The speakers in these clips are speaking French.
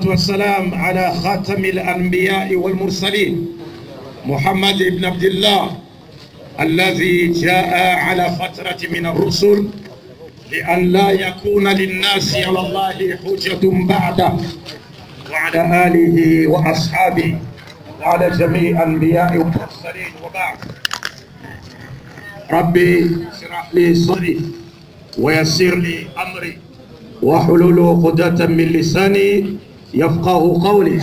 والسلام على خاتم الأنبياء والمرسلين محمد بن عبد الله الذي جاء على فترة من الرسل لأن لا يكون للناس على الله حجة بعده، وعلى آله وأصحابه وعلى جميع الأنبياء والمرسلين. وبعد، ربي اشرح لي صدري ويسر لي أمري واحلل عقدة من لساني يفقه قولي.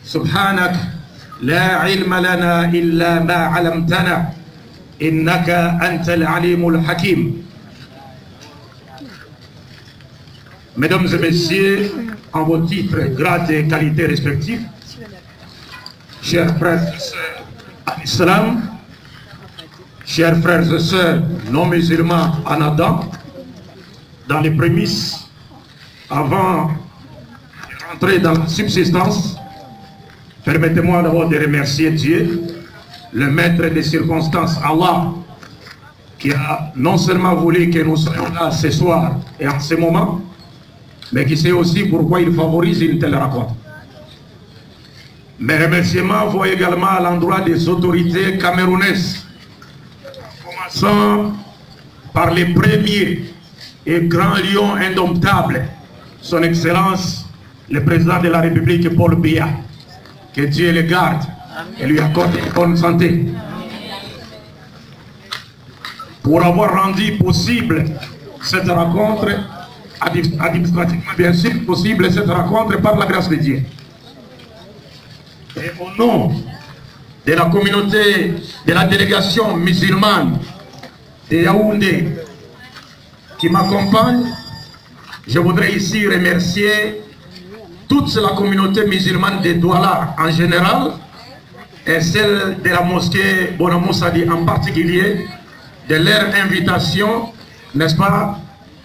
سبحانك لا علم لنا إلا ما علمتنا إنك أنت العليم الحكيم. Mesdames et messieurs, en vos titres, grades et qualités respectifs, chers frères et sœurs en islam, chers frères et sœurs non musulmans en Adam, dans les prémices, avant de rentrer dans la subsistance, permettez-moi d'abord de remercier Dieu, le maître des circonstances, Allah, qui a non seulement voulu que nous soyons là ce soir et en ce moment, mais qui sait aussi pourquoi il favorise une telle rencontre. Mes remerciements vont également à l'endroit des autorités camerounaises, commençant par les premiers et grands lions indomptables, son Excellence, le président de la République Paul Biya. Que Dieu le garde et lui accorde une bonne santé. Pour avoir rendu possible cette rencontre, administrativement bien sûr possible cette rencontre par la grâce de Dieu. Et au nom de la communauté, de la délégation musulmane de Yaoundé qui m'accompagne, je voudrais ici remercier toute la communauté musulmane de Douala en général et celle de la mosquée Bonamoussadi en particulier de leur invitation, n'est-ce pas,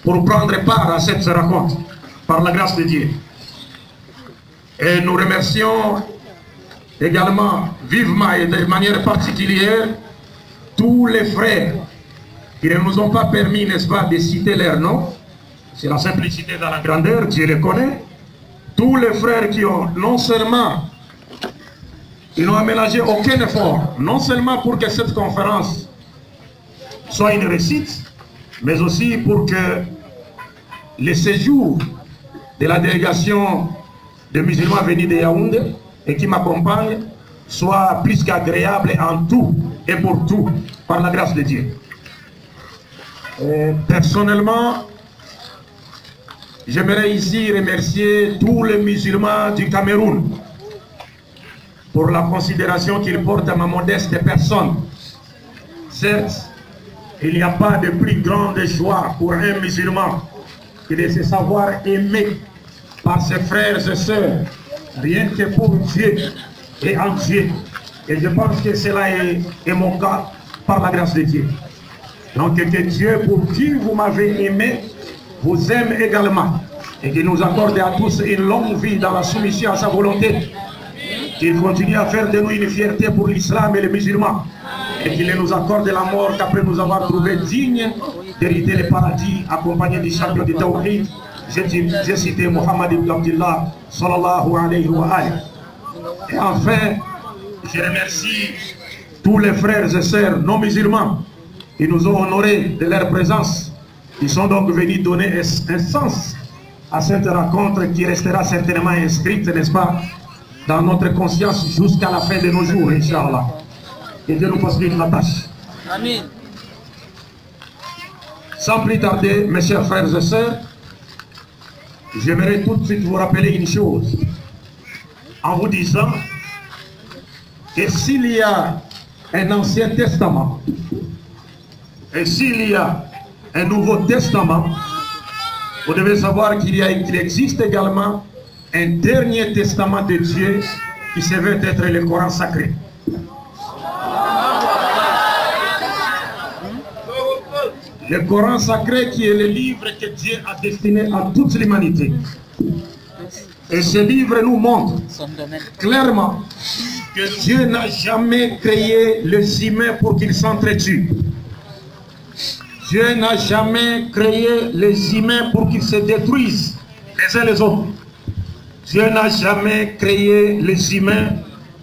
pour prendre part à cette rencontre par la grâce de Dieu. Et nous remercions également vivement et de manière particulière tous les frères qui ne nous ont pas permis, n'est-ce pas, de citer leurs noms. C'est la simplicité dans la grandeur, Dieu les connaît. Tous les frères qui ont non seulement, ils n'ont aménagé aucun effort, non seulement pour que cette conférence soit une réussite, mais aussi pour que le séjour de la délégation de musulmans venus de Yaoundé et qui m'accompagnent soit plus qu'agréable en tout et pour tout, par la grâce de Dieu. Et personnellement, j'aimerais ici remercier tous les musulmans du Cameroun pour la considération qu'ils portent à ma modeste personne. Certes, il n'y a pas de plus grande joie pour un musulman que de se savoir aimé par ses frères et sœurs, rien que pour Dieu et en Dieu. Et je pense que cela est mon cas par la grâce de Dieu. Donc que Dieu, pour qui vous m'avez aimé, vous aime également. Et qu'il nous accorde à tous une longue vie dans la soumission à sa volonté. Qu'il continue à faire de nous une fierté pour l'islam et les musulmans. Et qu'il nous accorde la mort qu'après nous avoir trouvé dignes d'hériter le paradis accompagné du champion du Tawhid. J'ai cité Mohammed ibn Abdullah sallallahu alayhi wa alayhi. Et enfin, je remercie tous les frères et sœurs non musulmans qui nous ont honorés de leur présence. Ils sont donc venus donner un sens à cette rencontre qui restera certainement inscrite, n'est-ce pas, dans notre conscience jusqu'à la fin de nos jours, Inch'Allah. Et Dieu nous facilite la tâche. Amen. Sans plus tarder, mes chers frères et sœurs, j'aimerais tout de suite vous rappeler une chose, en vous disant que s'il y a un Ancien Testament, et s'il y a un Nouveau Testament, vous devez savoir qu'il existe également un dernier testament de Dieu qui se veut être le Coran sacré. Le Coran sacré qui est le livre que Dieu a destiné à toute l'humanité. Et ce livre nous montre clairement que Dieu n'a jamais créé les humains pour qu'ils s'entretuent. Dieu n'a jamais créé les humains pour qu'ils se détruisent les uns les autres. Dieu n'a jamais créé les humains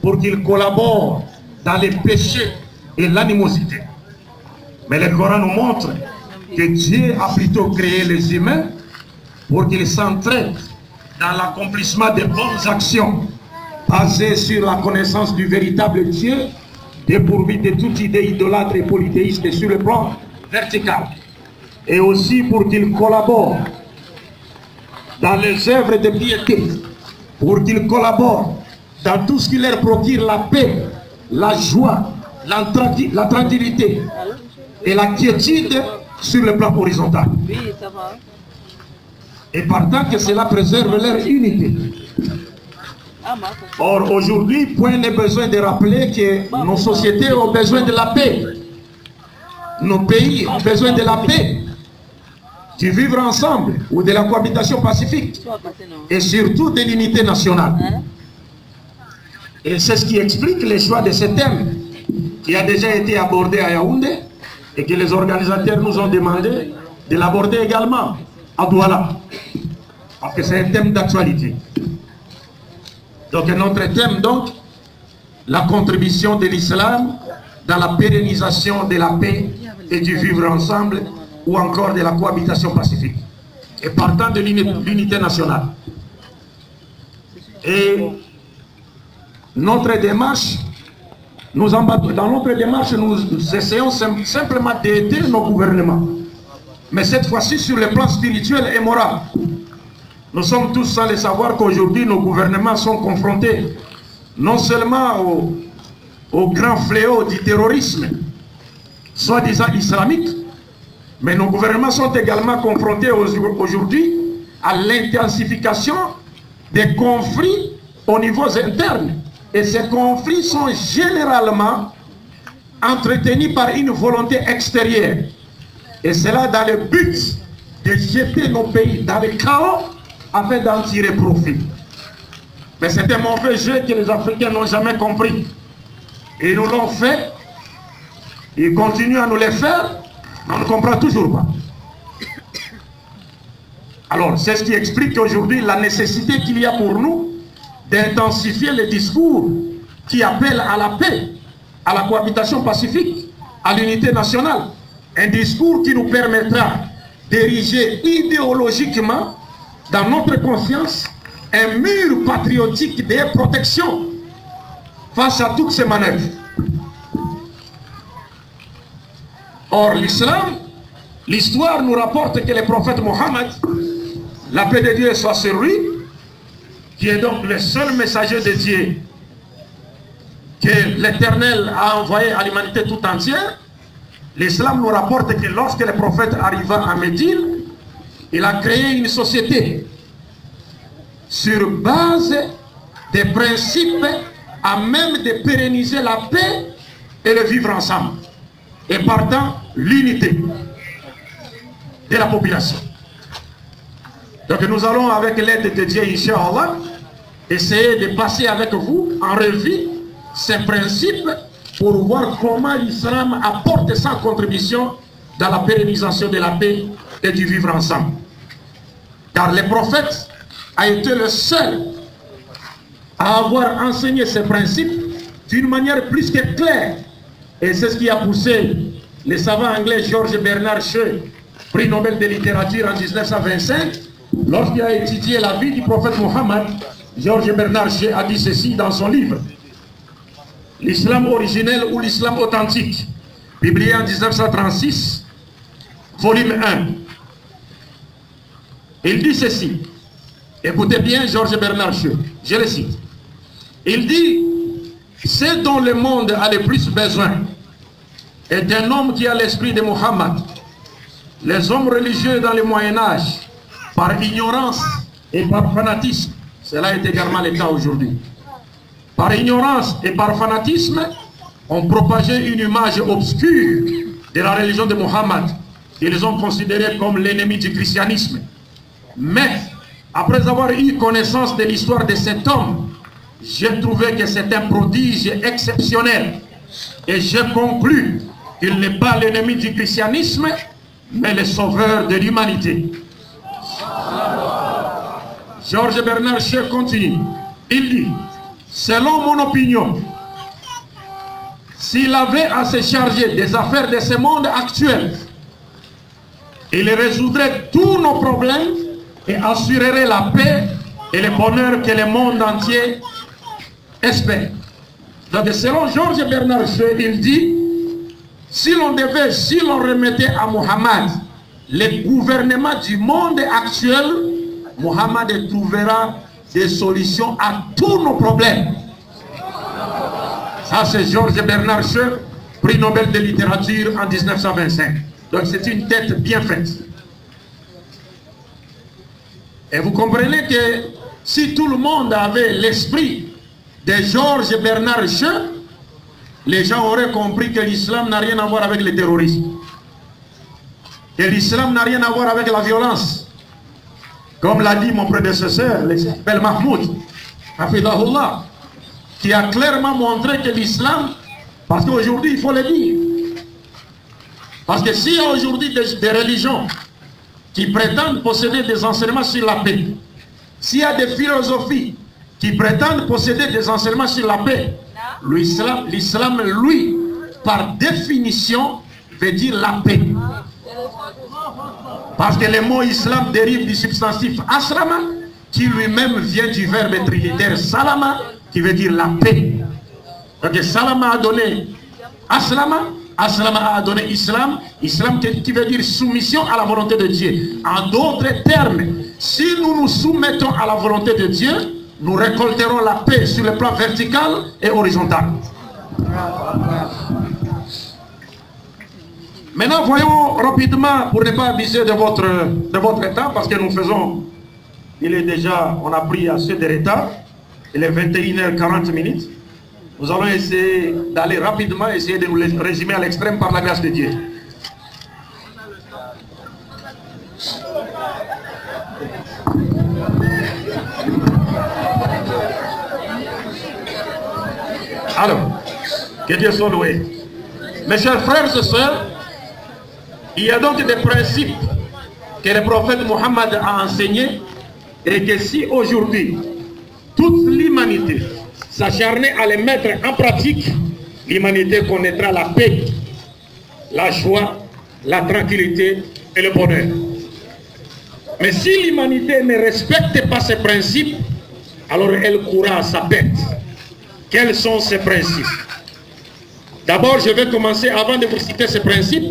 pour qu'ils collaborent dans les péchés et l'animosité. Mais le Coran nous montre que Dieu a plutôt créé les humains pour qu'ils s'entraident dans l'accomplissement de bonnes actions basées sur la connaissance du véritable Dieu, dépourvu de toute idée idolâtre et polythéiste sur le plan vertical. Et aussi pour qu'ils collaborent dans les œuvres de piété, pour qu'ils collaborent dans tout ce qui leur procure la paix, la joie, la tranquillité et la quiétude sur le plan horizontal. Et partant que cela préserve leur unité. Or, aujourd'hui, point n'est besoin de rappeler que nos sociétés ont besoin de la paix. Nos pays ont besoin de la paix, du vivre ensemble ou de la cohabitation pacifique et surtout de l'unité nationale. Et c'est ce qui explique le choix de ce thème qui a déjà été abordé à Yaoundé et que les organisateurs nous ont demandé de l'aborder également à Douala, parce que c'est un thème d'actualité. Donc notre thème, donc, la contribution de l'islam dans la pérennisation de la paix et du vivre ensemble ou encore de la cohabitation pacifique. Et partant de l'unité nationale. Et notre démarche, dans notre démarche, nous essayons simplement d'aider nos gouvernements. Mais cette fois-ci sur le plan spirituel et moral. Nous sommes tous sans le savoir qu'aujourd'hui nos gouvernements sont confrontés non seulement au grand fléau du terrorisme, soi-disant islamique, mais nos gouvernements sont également confrontés aujourd'hui à l'intensification des conflits au niveau interne. Et ces conflits sont généralement entretenus par une volonté extérieure. Et cela dans le but de jeter nos pays dans le chaos afin d'en tirer profit. Mais c'est un mauvais jeu que les Africains n'ont jamais compris. Et ils nous l'ont fait. Ils continuent à nous le faire. On ne comprend toujours pas. Alors, c'est ce qui explique aujourd'hui la nécessité qu'il y a pour nous d'intensifier les discours qui appellent à la paix, à la cohabitation pacifique, à l'unité nationale. Un discours qui nous permettra d'ériger idéologiquement dans notre conscience un mur patriotique de protection face à toutes ces manœuvres. Or, l'islam, l'histoire nous rapporte que le prophète Mohammed, la paix de Dieu soit sur lui, qui est donc le seul messager de Dieu que l'Éternel a envoyé à l'humanité tout entière. L'islam nous rapporte que lorsque le prophète arriva à Médine, il a créé une société sur base des principes à même de pérenniser la paix et le vivre ensemble. Et partant, l'unité de la population. Donc nous allons, avec l'aide de Dieu, Inch'Allah, essayer de passer avec vous en revue ces principes pour voir comment l'islam apporte sa contribution dans la pérennisation de la paix et du vivre ensemble. Car le prophète a été le seul à avoir enseigné ces principes d'une manière plus que claire. Et c'est ce qui a poussé le savant anglais George Bernard Shaw, prix Nobel de littérature en 1925, lorsqu'il a étudié la vie du prophète Mohammed. George Bernard Shaw a dit ceci dans son livre « L'islam originel ou l'islam authentique », publié en 1936, volume 1. Il dit ceci, écoutez bien George Bernard Shaw, je le cite. Il dit « Ce dont le monde a le plus besoin est un homme qui a l'esprit de Mohammed. Les hommes religieux dans le Moyen-Âge, par ignorance et par fanatisme, cela est également le cas aujourd'hui. Par ignorance et par fanatisme, ont propagé une image obscure de la religion de Mohammed. Ils ont considéré comme l'ennemi du christianisme. Mais, après avoir eu connaissance de l'histoire de cet homme, j'ai trouvé que c'est un prodige exceptionnel. Et j'ai conclu qu'il n'est pas l'ennemi du christianisme, mais le sauveur de l'humanité. Georges Bernard Shaw continue. Il dit, selon mon opinion, s'il avait à se charger des affaires de ce monde actuel, il résoudrait tous nos problèmes et assurerait la paix et le bonheur que le monde entier espère. Donc selon Georges Bernard Shaw, il dit, si l'on remettait à Mohammed le gouvernement du monde actuel, Mohammed trouvera des solutions à tous nos problèmes. Ça c'est Georges Bernard Shaw, prix Nobel de littérature en 1925. Donc c'est une tête bien faite. Et vous comprenez que si tout le monde avait l'esprit de Georges Bernard Shaw, les gens auraient compris que l'islam n'a rien à voir avec le terrorisme. Que l'islam n'a rien à voir avec la violence. Comme l'a dit mon prédécesseur, l'ex-Bel Mahmoud, Hafidahullah, qui a clairement montré que l'islam, parce qu'aujourd'hui il faut le dire, parce que s'il y a aujourd'hui des religions qui prétendent posséder des enseignements sur la paix, s'il y a des philosophies qui prétendent posséder des enseignements sur la paix, l'islam, lui, par définition, veut dire la paix. Parce que le mot islam dérive du substantif aslama, qui lui-même vient du verbe trinitaire salama, qui veut dire la paix. Donc salama a donné aslama, aslama a donné islam, islam qui veut dire soumission à la volonté de Dieu. En d'autres termes, si nous nous soumettons à la volonté de Dieu, nous récolterons la paix sur le plan vertical et horizontal. Maintenant, voyons rapidement, pour ne pas abuser de votre temps, parce que nous faisons, on a pris assez de retard, il est 21h40. Nous allons essayer d'aller rapidement, essayer de nous résumer à l'extrême par la grâce de Dieu. Alors, que Dieu soit loué. Mes chers frères et sœurs, il y a donc des principes que le prophète Mohammed a enseignés et que si aujourd'hui toute l'humanité s'acharnait à les mettre en pratique, l'humanité connaîtra la paix, la joie, la tranquillité et le bonheur. Mais si l'humanité ne respecte pas ces principes, alors elle courra à sa bête. Quels sont ces principes? D'abord, je vais commencer, avant de vous citer ces principes,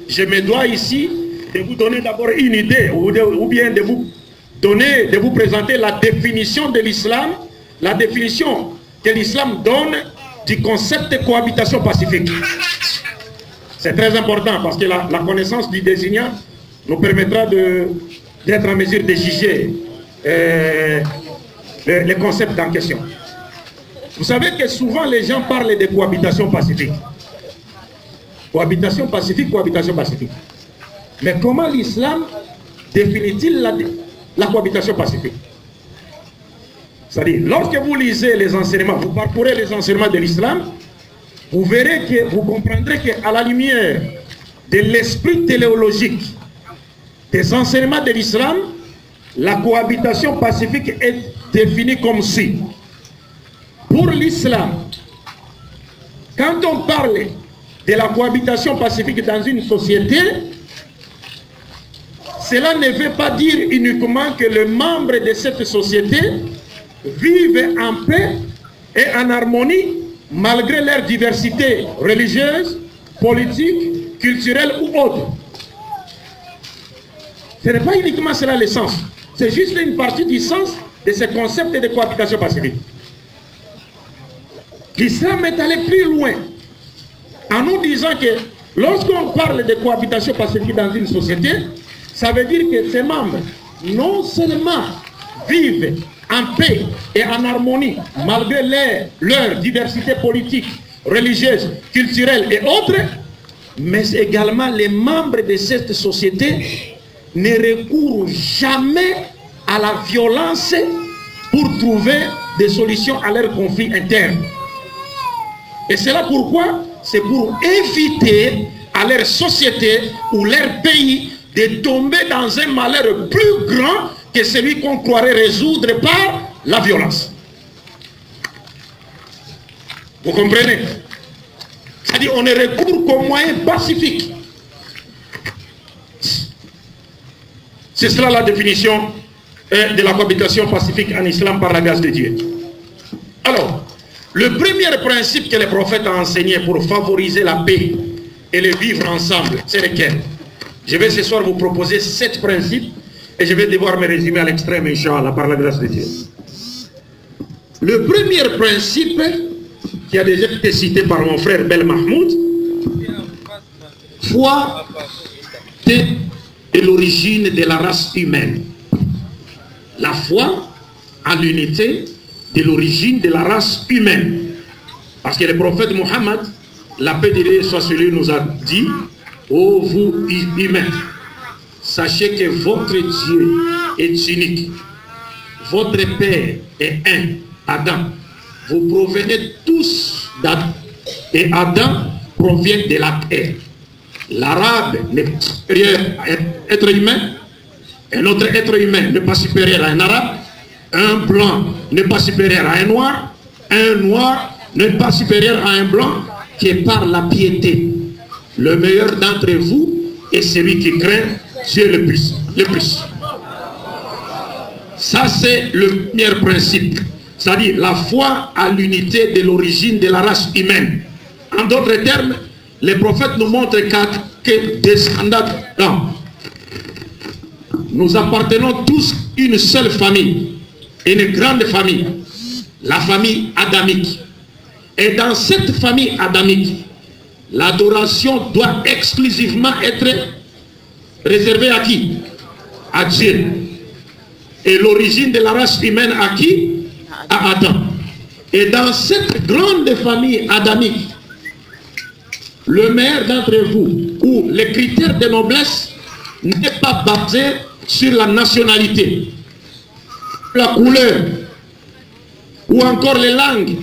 je me dois ici de vous donner d'abord une idée, ou bien de vous présenter la définition de l'islam, la définition que l'islam donne du concept de cohabitation pacifique. C'est très important parce que la connaissance du désignant nous permettra d'être en mesure de juger les concepts en question. Vous savez que souvent les gens parlent de cohabitation pacifique. Cohabitation pacifique, cohabitation pacifique. Mais comment l'islam définit-il la cohabitation pacifique? C'est-à-dire, lorsque vous lisez les enseignements, vous parcourez les enseignements de l'islam, vous verrez que, vous comprendrez qu'à la lumière de l'esprit téléologique des enseignements de l'islam, la cohabitation pacifique est définie comme suit. Pour l'islam, quand on parle de la cohabitation pacifique dans une société, cela ne veut pas dire uniquement que les membres de cette société vivent en paix et en harmonie malgré leur diversité religieuse, politique, culturelle ou autre. Ce n'est pas uniquement cela le sens. C'est juste une partie du sens de ce concept de cohabitation pacifique. L'islam est allé plus loin en nous disant que lorsqu'on parle de cohabitation pacifique dans une société, ça veut dire que ces membres non seulement vivent en paix et en harmonie malgré leur diversité politique, religieuse, culturelle et autres, mais également les membres de cette société ne recourent jamais à la violence pour trouver des solutions à leurs conflits internes. Et c'est là pourquoi c'est pour éviter à leur société ou leur pays de tomber dans un malheur plus grand que celui qu'on croirait résoudre par la violence. Vous comprenez? C'est-à-dire on ne recourt qu'aux moyens pacifiques. C'est cela la définition de la cohabitation pacifique en islam par la grâce de Dieu. Alors, le premier principe que le prophète a enseigné pour favoriser la paix et le vivre ensemble, c'est lequel? Je vais ce soir vous proposer 7 principes et je vais devoir me résumer à l'extrême, Inch'Allah, par la grâce de Dieu. Le premier principe, qui a déjà été cité par mon frère Bel Mahmoud, foi est l'origine de la race humaine. La foi à l'unité de l'origine de la race humaine. Parce que le prophète Mohammed, la paix de Dieu soit sur lui, nous a dit: ô vous humains, sachez que votre Dieu est unique. Votre Père est un, Adam. Vous provenez tous d'Adam. Et Adam provient de la terre. L'arabe n'est pas supérieur à un être humain. Un autre être humain n'est pas supérieur à un arabe. Un blanc n'est pas supérieur à un noir. Un noir n'est pas supérieur à un blanc, qui est par la piété. Le meilleur d'entre vous est celui qui craint Dieu le plus. Ça, c'est le premier principe. C'est-à-dire la foi à l'unité de l'origine de la race humaine. En d'autres termes, les prophètes nous montrent que descendants d'Adam, nous appartenons tous à une seule famille, une grande famille, la famille adamique. Et dans cette famille adamique, l'adoration doit exclusivement être réservée à qui? À Dieu. Et l'origine de la race humaine à qui? À Adam. Et dans cette grande famille adamique, le meilleur d'entre vous, où les critères de noblesse n'est pas basé sur la nationalité, la couleur, ou encore les langues,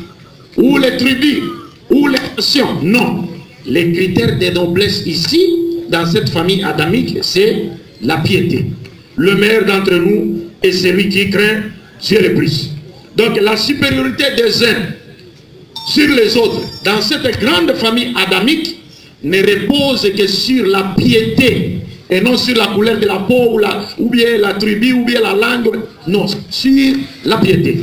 ou les tribus, ou les nations. Non. Les critères de noblesse ici, dans cette famille adamique, c'est la piété. Le meilleur d'entre nous est celui qui craint Dieu le plus. Donc la supériorité des uns sur les autres, dans cette grande famille adamique, ne repose que sur la piété, et non sur la couleur de la peau, ou bien la tribu, ou bien la langue. Non, sur la piété.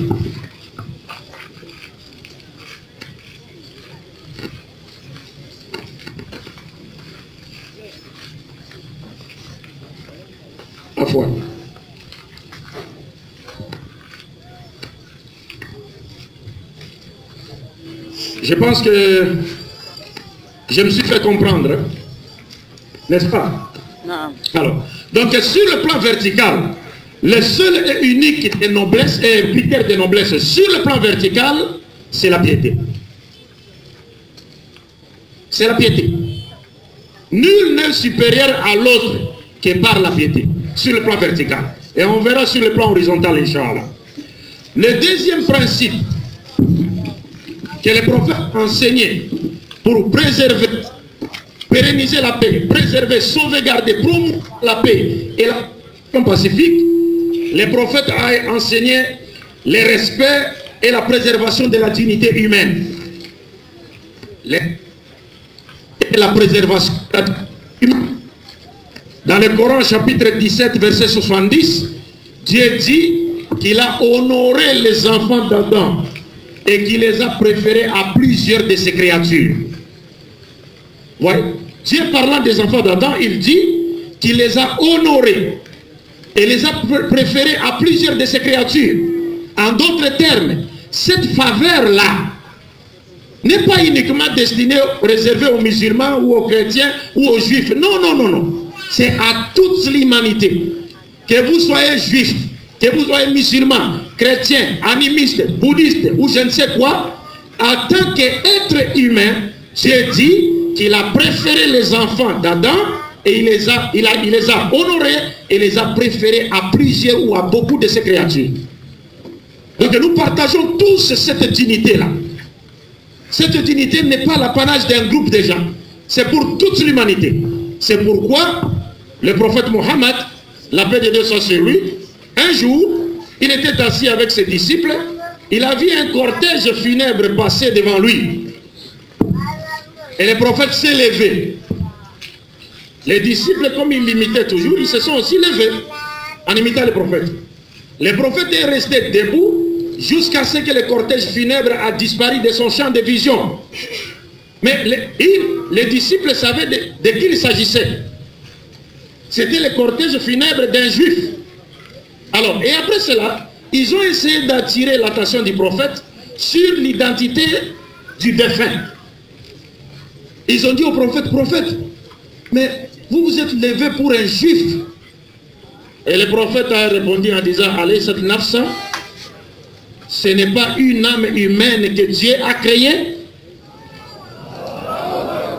Je pense que je me suis fait comprendre, n'est-ce pas? Non. Alors, donc sur le plan vertical, le seul et unique de noblesse et critère de noblesse sur le plan vertical, c'est la piété. C'est la piété. Nul n'est supérieur à l'autre que par la piété, sur le plan vertical. Et on verra sur le plan horizontal, Inch'Allah. Le deuxième principe que les prophètes ont enseigné pour préserver, pérenniser la paix, préserver, sauvegarder, promouvoir la paix et la paix pacifique, les prophètes ont enseigné le respect et la préservation de la dignité humaine. Et la préservation de la dignité humaine. Dans le Coran, chapitre 17, verset 70, Dieu dit qu'il a honoré les enfants d'Adam et qu'il les a préférés à plusieurs de ses créatures. Ouais. Dieu parlant des enfants d'Adam, il dit qu'il les a honorés et les a préférés à plusieurs de ses créatures. En d'autres termes, cette faveur-là n'est pas uniquement destinée, réservée aux musulmans ou aux chrétiens ou aux juifs. Non, non, non, non. C'est à toute l'humanité. Que vous soyez juif, que vous soyez musulman, chrétien, animiste, bouddhiste ou je ne sais quoi, en tant qu'être humain, Dieu dit qu'il a préféré les enfants d'Adam et il les a honorés et les a préférés à plusieurs ou à beaucoup de ses créatures. Donc nous partageons tous cette dignité-là. Cette dignité n'est pas l'apanage d'un groupe de gens. C'est pour toute l'humanité. C'est pourquoi le prophète Mohammed, la paix de Dieu soit sur lui, Un jour, il était assis avec ses disciples, il a vu un cortège funèbre passer devant lui. Et le prophète s'est levé. Les disciples, comme ils l'imitaient toujours, ils se sont aussi levés en imitant le prophète. Le prophète est resté debout jusqu'à ce que le cortège funèbre a disparu de son champ de vision. Mais les disciples savaient de qui il s'agissait. C'était le cortège funèbre d'un juif. Alors, et après cela, ils ont essayé d'attirer l'attention du prophète sur l'identité du défunt. Ils ont dit au prophète, prophète, mais vous vous êtes levé pour un juif. Et le prophète a répondu en disant, allez, cette nafsa, ce n'est pas une âme humaine que Dieu a créée.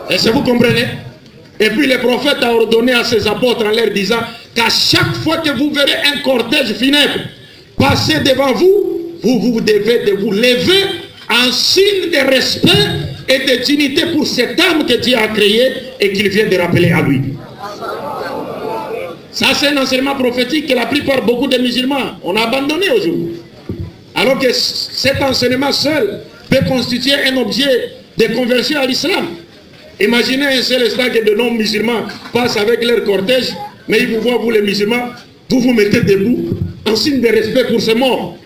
Est-ce que vous comprenez? Et puis le prophète a ordonné à ses apôtres en leur disant qu'à chaque fois que vous verrez un cortège funèbre passer devant vous, vous devez de vous lever en signe de respect et de dignité pour cette âme que Dieu a créée et qu'il vient de rappeler à lui. Ça, c'est un enseignement prophétique que la plupart, beaucoup de musulmans, ont abandonné aujourd'hui. Alors que cet enseignement seul peut constituer un objet de conversion à l'islam. Imaginez un seul instant que de non-musulmans passent avec leur cortège, mais ils vous voient, vous les musulmans, vous vous mettez debout en signe de respect pour ces morts.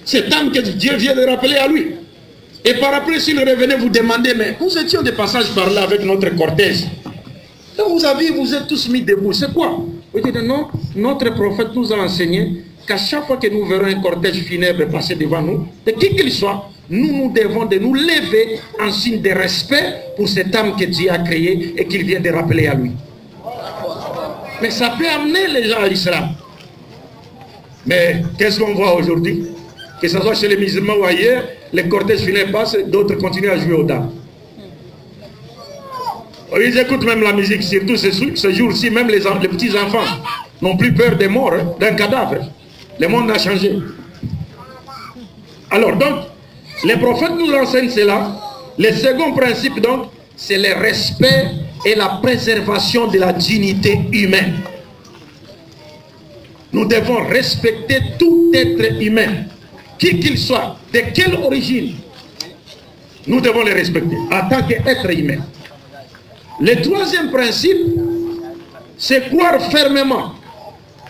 Cette âme que Dieu vient de rappeler à lui. Et par après, s'il revenait vous demander, mais nous étions de passage par là avec notre cortège. Et vous êtes tous mis debout. C'est quoi? Vous dites non, notre prophète nous a enseigné qu'à chaque fois que nous verrons un cortège funèbre passer devant nous, de qui qu'il soit, nous devons de nous lever en signe de respect pour cette âme que Dieu a créée et qu'il vient de rappeler à lui. Mais ça peut amener les gens à l'islam. Mais qu'est-ce qu'on voit aujourd'hui? Que ce soit chez les musulmans ou ailleurs, les cortèges funèbres passent, d'autres continuent à jouer aux dames. Ils écoutent même la musique, surtout ce jour-ci, même les petits-enfants n'ont plus peur des morts, hein, d'un cadavre. Le monde a changé. Alors donc, les prophètes nous enseignent cela. Le second principe donc, c'est le respect et la préservation de la dignité humaine. Nous devons respecter tout être humain, qui qu'il soit, de quelle origine. Nous devons le respecter en tant qu'être humain. Le troisième principe, c'est croire fermement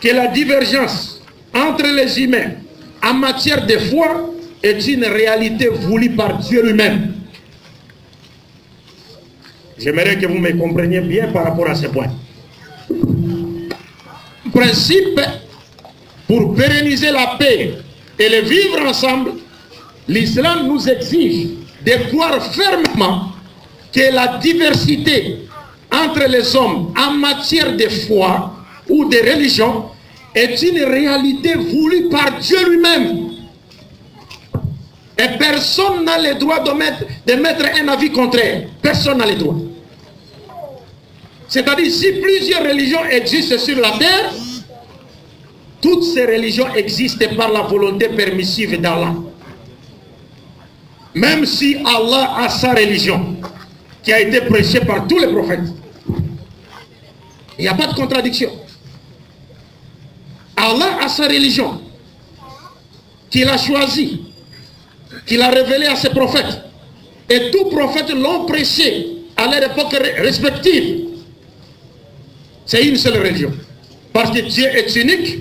que la divergence entre les humains en matière de foi est une réalité voulue par Dieu lui-même. J'aimerais que vous me compreniez bien par rapport à ce point. Principe, pour pérenniser la paix et le vivre ensemble, l'islam nous exige de croire fermement que la diversité entre les hommes en matière de foi ou de religion est une réalité voulue par Dieu lui-même. Et personne n'a le droit de mettre un avis contraire. Personne n'a le droit. C'est-à-dire, si plusieurs religions existent sur la terre, toutes ces religions existent par la volonté permissive d'Allah. Même si Allah a sa religion, qui a été prêchée par tous les prophètes, il n'y a pas de contradiction. Allah a sa religion, qu'il a choisie, qu'il a révélée à ses prophètes. Et tous prophètes l'ont prêché à leur époque respective. C'est une seule religion. Parce que Dieu est unique,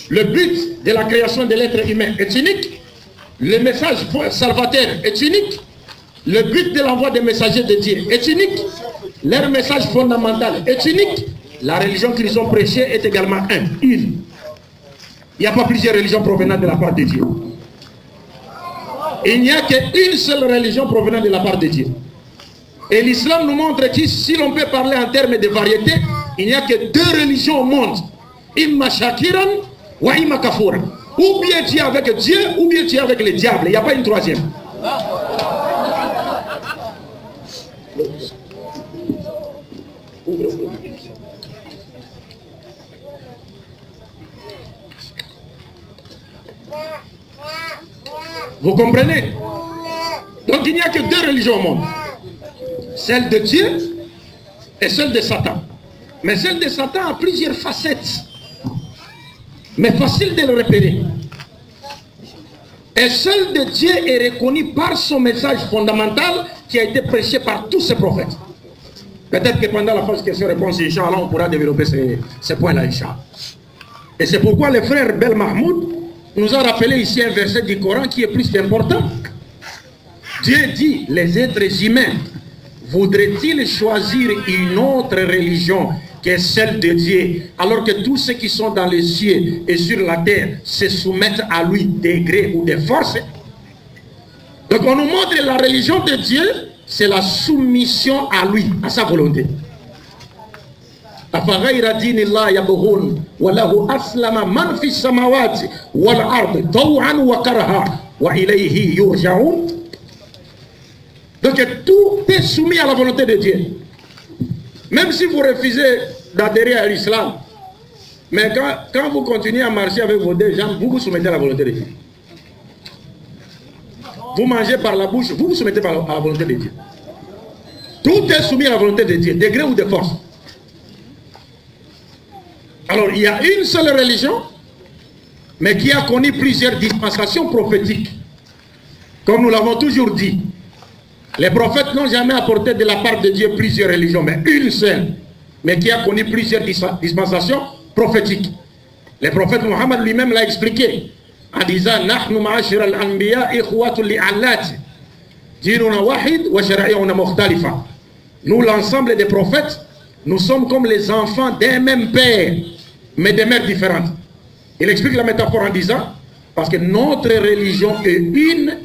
le but de la création de l'être humain est unique, le message salvateur est unique, le but de l'envoi des messagers de Dieu est unique, leur message fondamental est unique, la religion qu'ils ont prêchée est également une. Il n'y a pas plusieurs religions provenant de la part de Dieu. Il n'y a qu'une seule religion provenant de la part de Dieu. Et l'islam nous montre que si l'on peut parler en termes de variété, il n'y a que deux religions au monde. Imma shakiran wa imma kafuran. Ou bien tu es avec Dieu, ou bien tu es avec le diable. Il n'y a pas une troisième. Vous comprenez? Donc il n'y a que deux religions au monde. Celle de Dieu et celle de Satan. Mais celle de Satan a plusieurs facettes. mais facile de le repérer. Et seul de Dieu est reconnu par son message fondamental qui a été prêché par tous ces prophètes. Peut-être que pendant la phase question-réponse, Inch'Allah, on pourra développer ces points-là, Inch'Allah. Et c'est pourquoi le frère Bel Mahmoud nous a rappelé ici un verset du Coran qui est plus important. Dieu dit, les êtres humains voudraient-ils choisir une autre religion que celle de Dieu, alors que tous ceux qui sont dans les cieux et sur la terre se soumettent à lui de gré ou de force? Donc on nous montre la religion de Dieu, c'est la soumission à lui, à sa volonté. Donc tout est soumis à la volonté de Dieu. Même si vous refusez d'adhérer à l'islam, mais quand vous continuez à marcher avec vos deux jambes, vous vous soumettez à la volonté de Dieu. Vous mangez par la bouche, vous vous soumettez à la volonté de Dieu. Tout est soumis à la volonté de Dieu, de gré ou de force. Alors, il y a une seule religion, mais qui a connu plusieurs dispensations prophétiques. Comme nous l'avons toujours dit, les prophètes n'ont jamais apporté de la part de Dieu plusieurs religions, mais une seule, mais qui a connu plusieurs dispensations prophétiques. Le prophète Mohammed lui-même l'a expliqué en disant Nahnu ma'ashir al-anbiya ikhwatu li'allat dinuna wahid wa shara'i'una mukhtalifa. Nous, l'ensemble des prophètes, nous sommes comme les enfants d'un même père, mais de mères différentes. Il explique la métaphore en disant, parce que notre religion est une,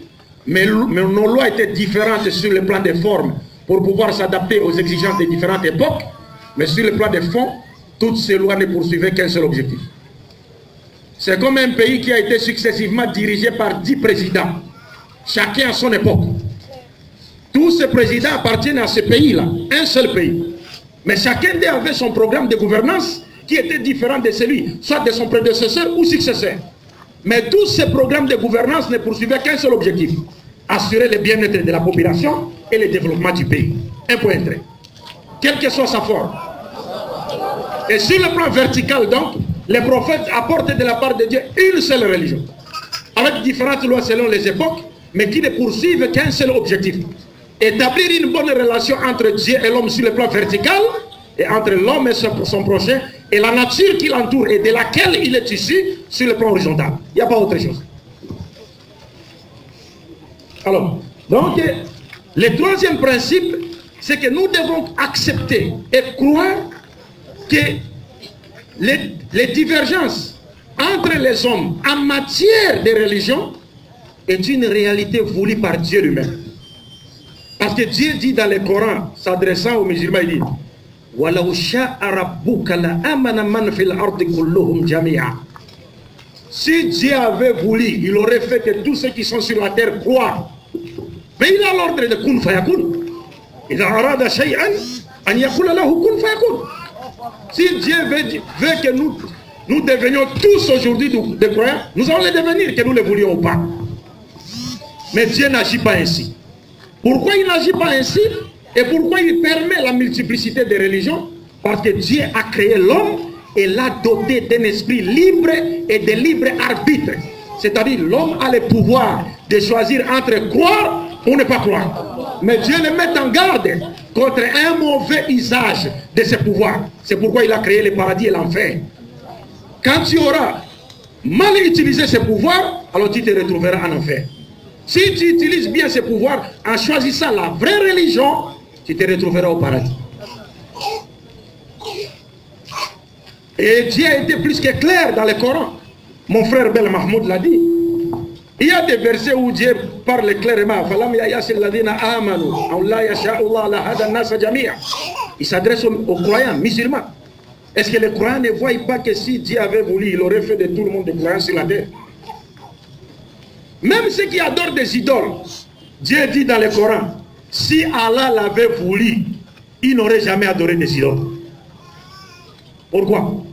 mais nos lois étaient différentes sur le plan des formes, pour pouvoir s'adapter aux exigences des différentes époques, mais sur le plan des fonds, toutes ces lois ne poursuivaient qu'un seul objectif. C'est comme un pays qui a été successivement dirigé par 10 présidents, chacun à son époque. Tous ces présidents appartiennent à ce pays-là, un seul pays. Mais chacun d'eux avait son programme de gouvernance qui était différent de celui, soit de son prédécesseur ou successeur. Mais tous ces programmes de gouvernance ne poursuivaient qu'un seul objectif: assurer le bien-être de la population et le développement du pays. Un point très. Quelle que soit sa forme. Et sur le plan vertical, donc, les prophètes apportent de la part de Dieu une seule religion, avec différentes lois selon les époques, mais qui ne poursuivent qu'un seul objectif: établir une bonne relation entre Dieu et l'homme sur le plan vertical, et entre l'homme et son prochain, et la nature qui l'entoure et de laquelle il est issu sur le plan horizontal. Il n'y a pas autre chose. Alors, donc, le troisième principe, c'est que nous devons accepter et croire que les divergences entre les hommes en matière de religion est une réalité voulue par Dieu lui-même. Parce que Dieu dit dans le Coran, s'adressant aux musulmans, il dit si Dieu avait voulu, il aurait fait que tous ceux qui sont sur la terre croient. Mais il a l'ordre de kun fayakun. Il arada shay'an an yakula lahu kun fayakun. Si Dieu veut que nous devenions tous aujourd'hui des croyants, nous allons les devenir, que nous le voulions ou pas. Mais Dieu n'agit pas ainsi. Pourquoi il n'agit pas ainsi? Et pourquoi il permet la multiplicité des religions? Parce que Dieu a créé l'homme et l'a doté d'un esprit libre et de libre arbitre. C'est-à-dire l'homme a le pouvoir de choisir entre croire ou ne pas croire. Mais Dieu le met en garde contre un mauvais usage de ses pouvoirs. C'est pourquoi il a créé le paradis et l'enfer. Quand tu auras mal utilisé ses pouvoirs, alors tu te retrouveras en enfer. Si tu utilises bien ces pouvoirs en choisissant la vraie religion, tu te retrouveras au paradis. Et Dieu a été plus que clair dans le Coran. Mon frère Bel Mahmoud l'a dit. Il y a des versets où Dieu parle clairement. Il s'adresse aux croyants musulmans. Est-ce que les croyants ne voient pas que si Dieu avait voulu, il aurait fait de tout le monde des croyants sur la terre? Même ceux qui adorent des idoles, Dieu dit dans le Coran, si Allah l'avait voulu, il n'aurait jamais adoré des idoles. Pourquoi?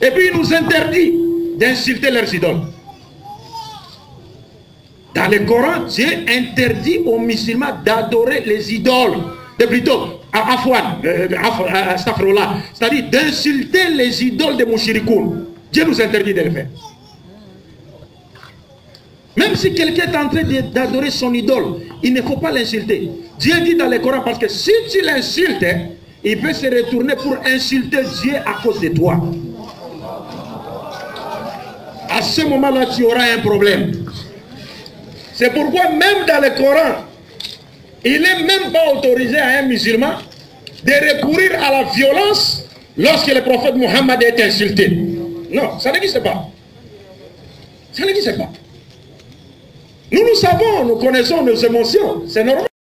Et puis il nous interdit d'insulter leurs idoles. Dans le Coran, Dieu interdit aux musulmans d'adorer les idoles, plutôt c'est-à-dire d'insulter les idoles des mouchirikoun. Dieu nous interdit de le faire. Même si quelqu'un est en train d'adorer son idole, il ne faut pas l'insulter. Dieu dit dans le Coran, parce que si tu l'insultes, il peut se retourner pour insulter Dieu à cause de toi. À ce moment-là, tu auras un problème. C'est pourquoi même dans le Coran, il n'est même pas autorisé à un musulman de recourir à la violence lorsque le prophète Mohammed est insulté. Non, ça n'existe pas. Ça n'existe pas. Nous savons, nous connaissons nos émotions. C'est normal.